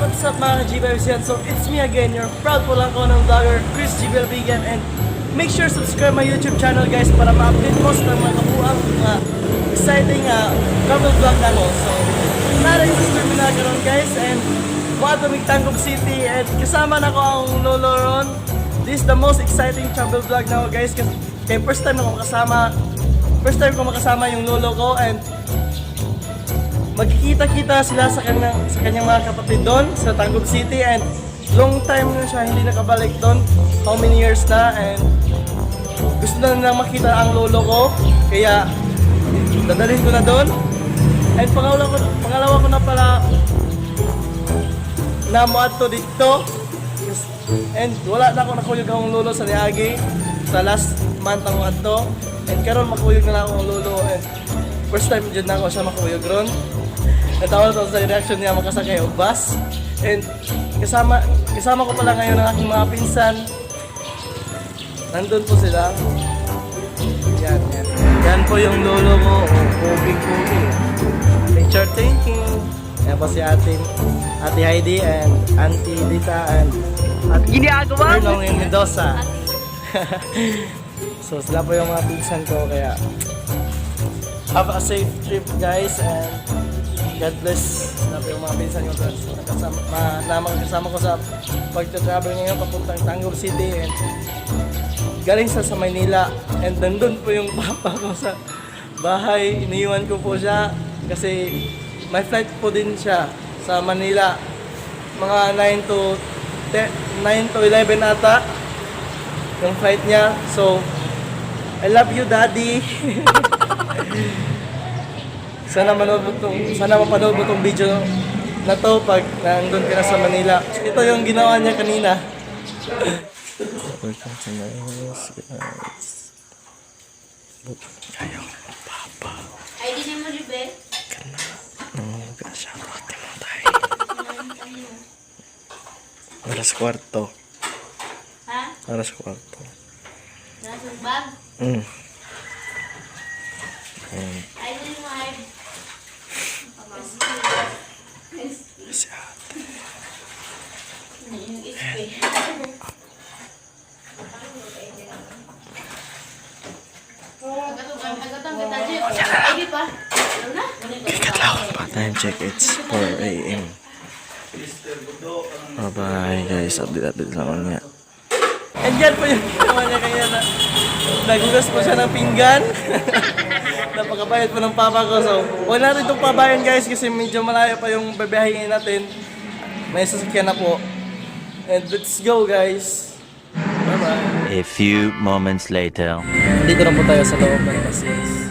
What's up mga GBLBigan? So it's me again, your proud po lang ko ng vlogger, Chris GBLBigan, and make sure subscribe my YouTube channel guys para ma-update mo sa mga kabuang exciting travel vlog na mo. So narin sa terminal karon guys, and buhat kami Tangkog City, and kasama na ko ang lolo ron. This is the most exciting travel vlog na ko guys, kasi first time ko makasama yung lolo ko, and magkikita-kita sila sa kanyang mga kapatid doon sa Tangkog City, and long time na siya hindi nakabalik doon, how many years na, and gusto na nilang makita ang lolo ko, kaya dadalhin ko na doon. And pangalawa ko na pala na moadto dito, and wala na ako nakuyog ang lolo sa Niagi sa last month ang moadto, and karon makuyog na ako ang lolo, and first time dyan na ako siya makuyog ron. Natawa ko sa reaction niya makasakay og bus. And kasama ko pala ngayon ang aking mga pinsan. Nandun po sila. Yan. Yan po yung lolo ko. Pogi. Picture taking. Yan po si Ate Heidi and Auntie Dita and ginagawa mo yung Mendoza. So sila po yung mga pinsan ko, kaya have a safe trip guys, and God bless. Sila po yung mga pinsan ko na makakasama ko sa pagta-travel ngayon papuntang Tangkog City, and galing sa Maynila, and nandun po yung papa ko sa bahay. Iniwan ko po siya kasi may flight po din siya sa Manila, mga 9 to 11 ata yung flight niya. So I love you daddy. Sana mapanood mo tong video na to pag nandun ka na sa Manila. Ito yung ginawa niya kanina. Welcome to my house, guys. Ayaw ng papa. Ay, di naman ribe. Kana. Nangunga siya. Rote mo tayo. Alas kwarto. Ha? Alas kwarto. Nasa bag? Ay, di naman. Si ate. Yung ispe. Tagatang kita dyan. Ay, di pa. Ano na? Katlaw pa. Time check. It's 4 a.m. Bye guys. Update lang niya. And yan po yung ginawa niya kaya na nagugas po siya ng pinggan. Napakabayad po ng papa ko. So, huwag natin itong pabayan guys kasi medyo malayo pa yung babiyahin natin. May sasakyan na po. And let's go guys. Bye-bye. A few moments later. Dito na po tayo sa loob ng Pasig.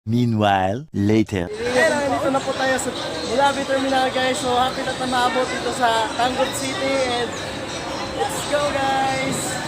Meanwhile, later. Ayan, nandito na po tayo sa Mulabi Terminal guys. So happy na maabot dito sa Tanggol City and let's go guys!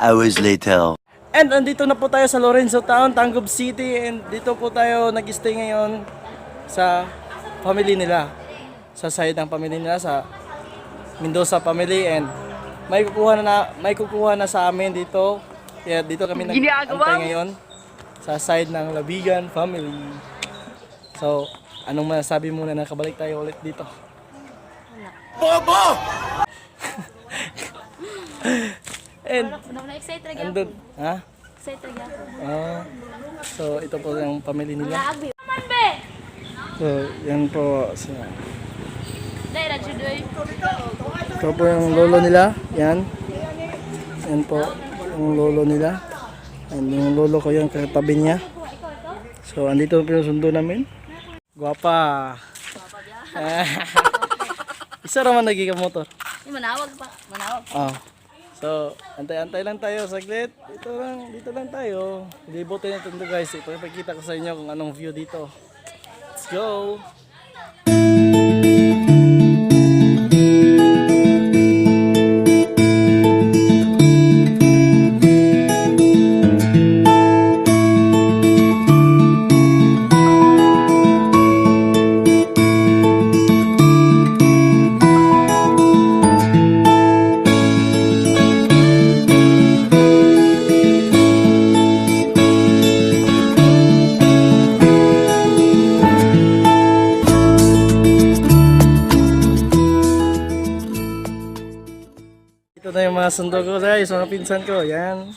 Hours later. And andito na po tayo sa Lorenzo Town, Tanggol City and dito po tayo nag-stay ngayon sa family nila. Sa side ng family nila sa Mendoza family and may kukuha na sa amin dito. Kaya dito kami nag-antay ngayon sa side ng Labigan family. So, anong masasabi muna na kabalik tayo ulit dito? Bobo! And Excited lagi ako. andun, ha? Excited lagi ako. So ito po yung family nila. Labi. Man be. So yan po. So, Dai ra judoy. ito po yung lolo nila. Yan. Yan po yung lolo nila. And yung lolo ko yung katabi niya. So andito po yung sundo namin. Guwapa. Isa raman nagiging motor. Manawag pa. Manawag. Oh. So, antay-antay lang tayo saglit. Dito lang tayo. Libutin natin ito guys. Ipapakita ko sa inyo kung anong view dito. Let's go! Ito na yung mga sundo ko guys, mga pinsan ko. Yan.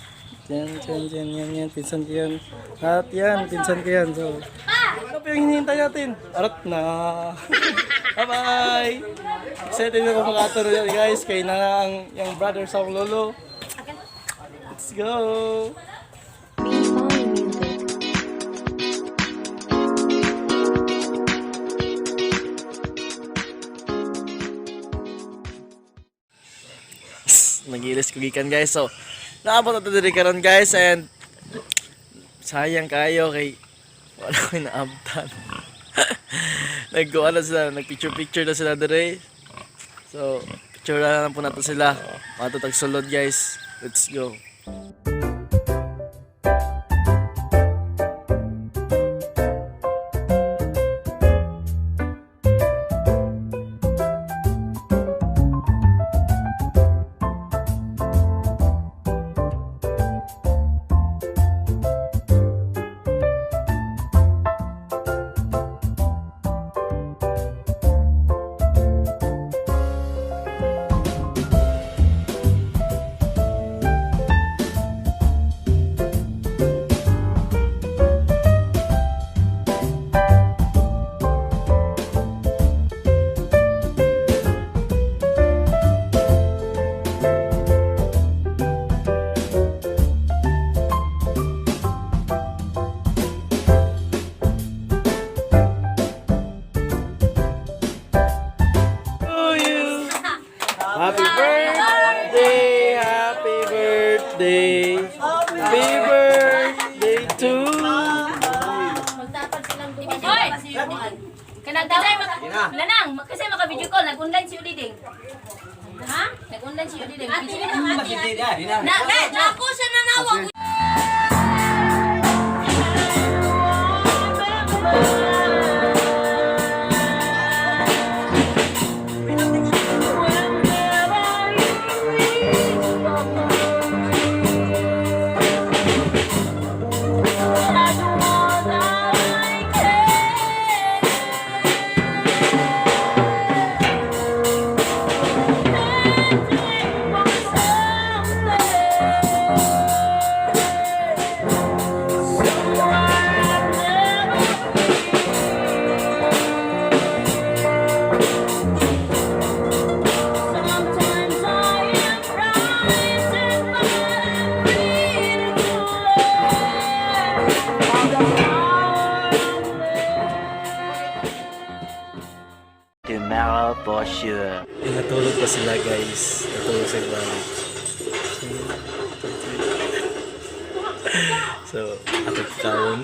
Yan. Pinsan ko yan. At yan, pinsan ko yan. So, ano pa yung hinihintay natin? Arat na. Bye-bye! Excited na ako makaturo yan guys. Kay na yung brother sa lolo. Let's go! Nagilis ko gikan guys. So, naabot na diri karon guys and sayang kayo kay wala ko naabtan. Nagkuha na sila, nagpicture na sila diri. So, picture na lang po nato sila. Matutag sulod guys. Let's go. Happy birthday! Happy birthday! Happy birthday to Magtapad silang Hoy! Kanagdalay Lanang, kasi maka-video call, nag-online si Udiding. Ha? Nag-online si Udiding. Ate na. Na ako siya nanawag. Tomorrow for sure. Natulog pa sila guys. Natulog sa balik. So, ako kaon.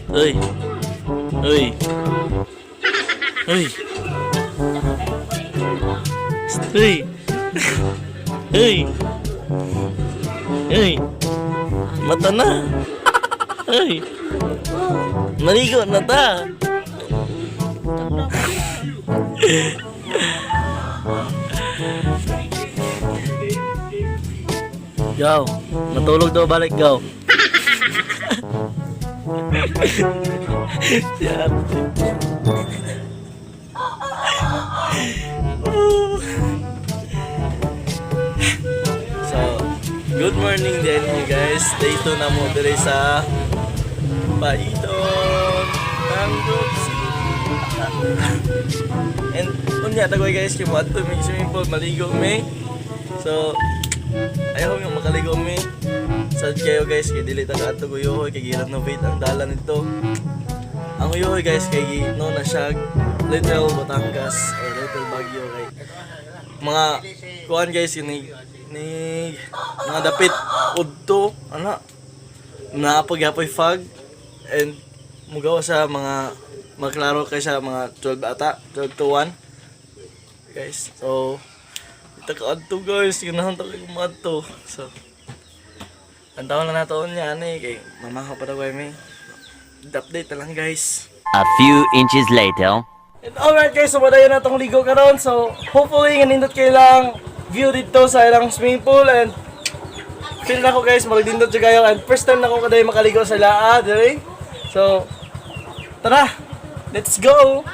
Uy! Uy! Uy! Uy! Uy! Uy! Mata na! Uy! Maligo na ta! Gaw, matulog daw balik gaw. Si ate. So, good morning din guys. Day 2 na mo dire sa Paidong Tanggap City. And unya tagoy guys, kimo adto mi swimming pool maligo mi. So, ayaw nga makaligo mi. Sad kayo guys, kay dili ta adto guyohoy kay gi-renovate ang dalan nito. Ang uyohoy guys kay no na siya Little Batangas or Little Baguio kay mga kuan guys ni mga dapit udto ana naapag-apoy fog and mugawa sa mga maklaro kay sa mga 12 ata 12 to 1 guys. So ita ka adto guys, ganahan ta kay kumadto. So antawan na nato niya ani kay mamahaw pa daw may update na lang guys. A few inches later. And alright guys, so madayon na tong ligo karon. So hopefully ganindot kayo lang view dito sa ilang swimming pool and feel na ko guys magdindot jud kayo and first time na ko kaday makaligo sa laa dire. So tara, let's go.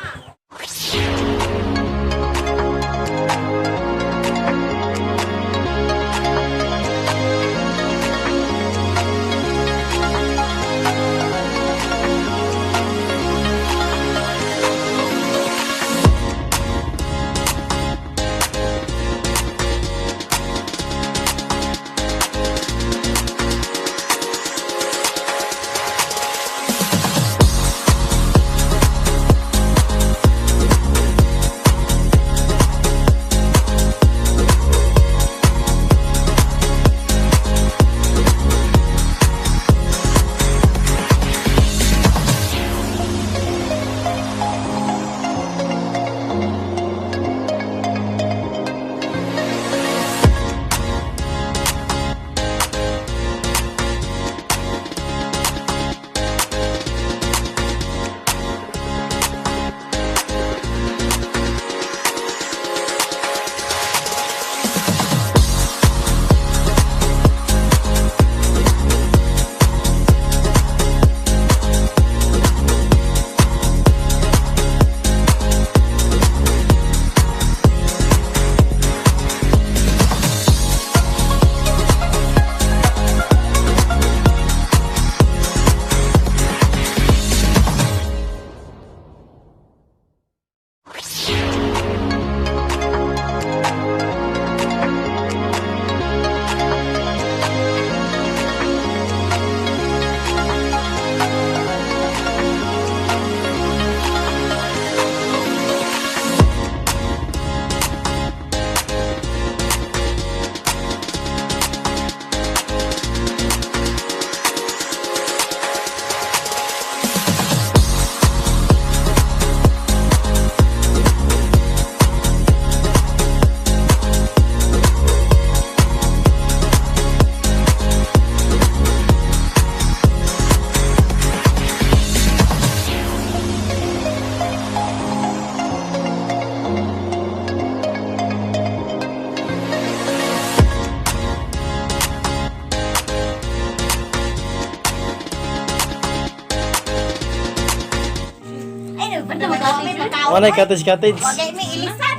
Manay cottage. Wagay may ilisan.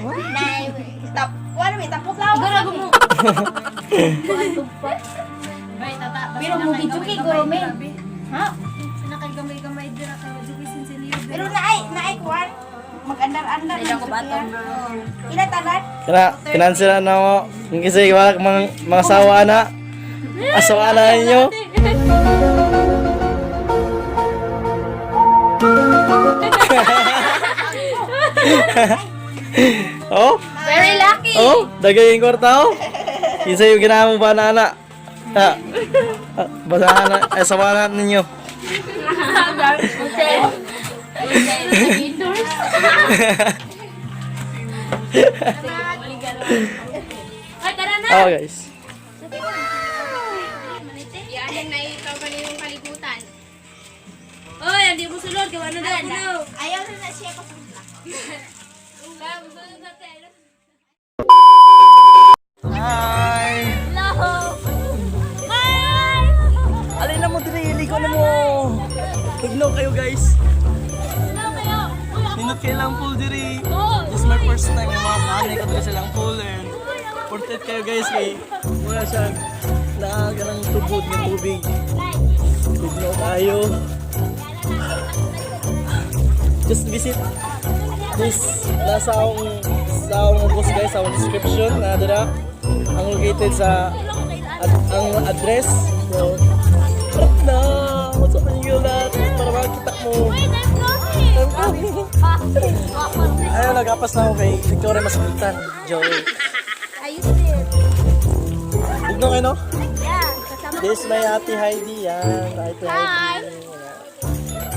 Wala may tapos lang. Igarago mo. Pero mo gijuki guro men. Ha? Nakay-gamay-gamay dira kay juki sinsiliyo. Pero naay kuan. Mag-andar-andar. Ila ko batong. Ila tanan. Kinansela na mo. Kasi wala mga sawa na. Asawa na ninyo. Oh? Very lucky. Oh? Dagay yung kwarta oh? Isa yung ginawa mo ba na anak? Ha? Basahan na, sawanan ninyo. Ay, tara na. Oh guys. Yan na ikaw pa yung kalibutan. Oy, hindi mo sulod. Gawa na daw puno. Ayaw na siya ko. Hi! Hello. Alin na mo dili, ligo na mo. Tugno kayo guys. Ninot kayo lang pool diri. This is my first time yung mga kaanay ko diri sa lang pool and portrait kayo guys kay muna siya nakaganang tubod ng tubig. Tugno kayo. Just visit this nasa akong post guys, sa akong description na dira ang located sa ang address. So, na, what's up in you lahat para makita mo. Ayun, nagapas na ako kay Victoria Masalitan. Joey. Ayos din. Bugno kayo, no? Yeah, kasama This is my Ate Heidi. Yan, Ate Heidi.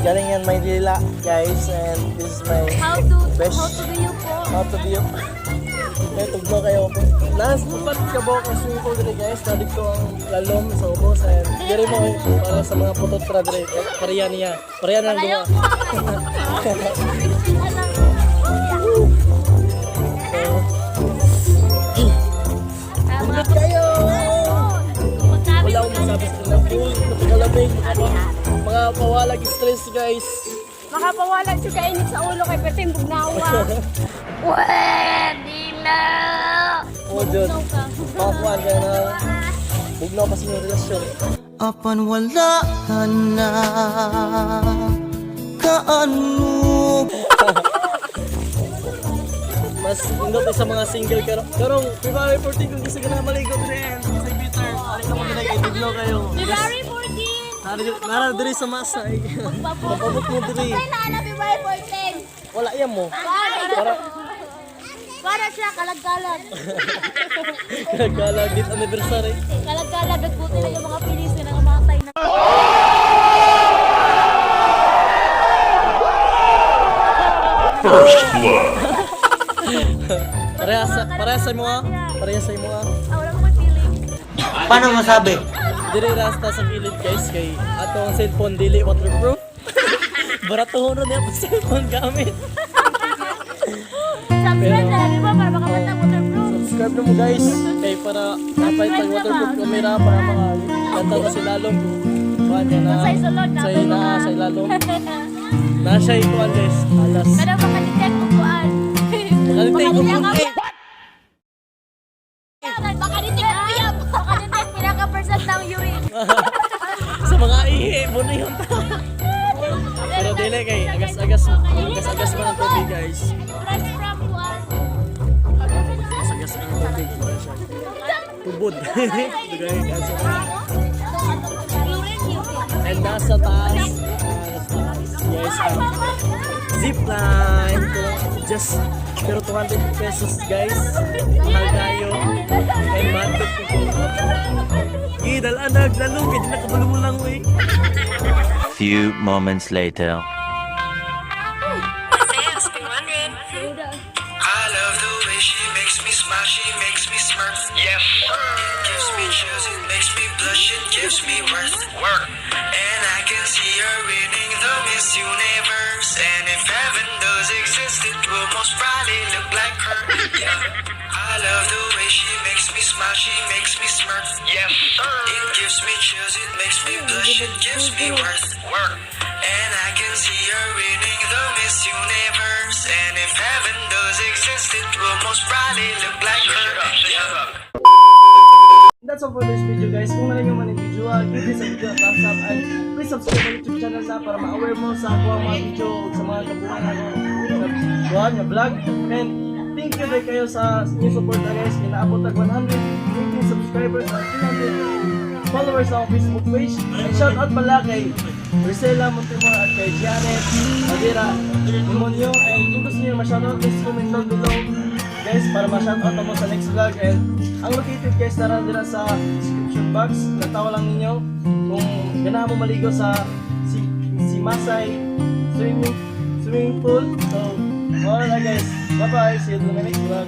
Galing yan Maynila, guys. And this is my how to best. do you po? How to be okay, tugno kayo. Nasupat ka ba ang swimming pool dito guys? Nadig ko ang lalom sa ubos. And diri mo para sa mga putot diri. Pareha niya. Pareha na ang duwa. Tulad kayo! Wala akong masabi sa kanilang pool. Napakalamig. Mga pawalag stress guys. Makapawalan siya kainit sa ulo kay Peting Bugnawa. Pwede na. Oh, Diyos. Makakuhaan ka na. Bugnaw pa sa inyong relasyon. Apan wala ka na kaano. Mas indot sa mga single karong February 14 kung gusto ka na maligo din sa Bitter. Ari ka maganda kay Bugnaw kayo. February 14. Nara diri sa Masay. Papabot mo diri. Kailan na February 14? Wala yan mo. Para siya kalag-kalag. Galag dit anniversary. Kalag-kalag at buti na yung mga pilis na nangamatay na. First blood. Parehas sa mga. Parehas sa mga. Wala ko may feeling. Paano masabi? Diri rasta sa kilid guys kay ato ang cellphone dili waterproof. Baratuhon na niya pa cellphone gamit. Subscribe na, di ba? Para makamata waterproof. Subscribe na mo guys kay para dapat pag waterproof camera para mga kanta na si lalong kuan na Say sulod na. say na say lalong na siya kuan guys alas Kada makadetect mo kuan. Makadetect mo kuan. Makadetect piyap. Makadetect pinaka-percent ng urine. Sa mga ihi mo na yun. Pero dili kay agas-agas pa ng tubig guys. Fresh from kuan. Agas-agas pa ng tubig para siya. Tubod. Dugay kasi. And nasa taas. Yes, zipline. Just pero 200 pesos guys. Mahal tayo. And matot ko. Dalaan naglalong. Hindi nakabalo mo lang eh. Few moments later. I love the way she makes me smile, she makes me smirk. Yes, it gives me chills, it makes me blush, it gives me worth. And I can see her winning the Miss Universe. And if heaven does exist, it will most probably look like her. Yeah, I love the way she makes me smile, she makes me smirk. Yes, it gives me chills, it makes me blush, it gives me worth. And I can see her winning the Miss Universe. And if heaven does exist, it will most probably look like her. Yeah. That's all for this video guys. Kung nalang yung maning video, give this a video a thumbs up and please subscribe my YouTube channel na para ma-aware mo sa ako ang mga video sa mga kabuhan ako na vlog. And thank you very kayo sa inyong support na guys. Inaabot ang 115 subscribers at 300 followers sa akong Facebook page. And shout out pala kay Marcela Montemor at kay Janet Adira Demonio. And kung gusto niyo ma-shoutout, please comment down below guys para ma-shoutout mo sa next vlog. And ang located guys na dira sa description box, natawa lang ninyo kung ganahan mo maligo sa si Masay swimming pool. So, alright guys, bye bye, see you in the next vlog.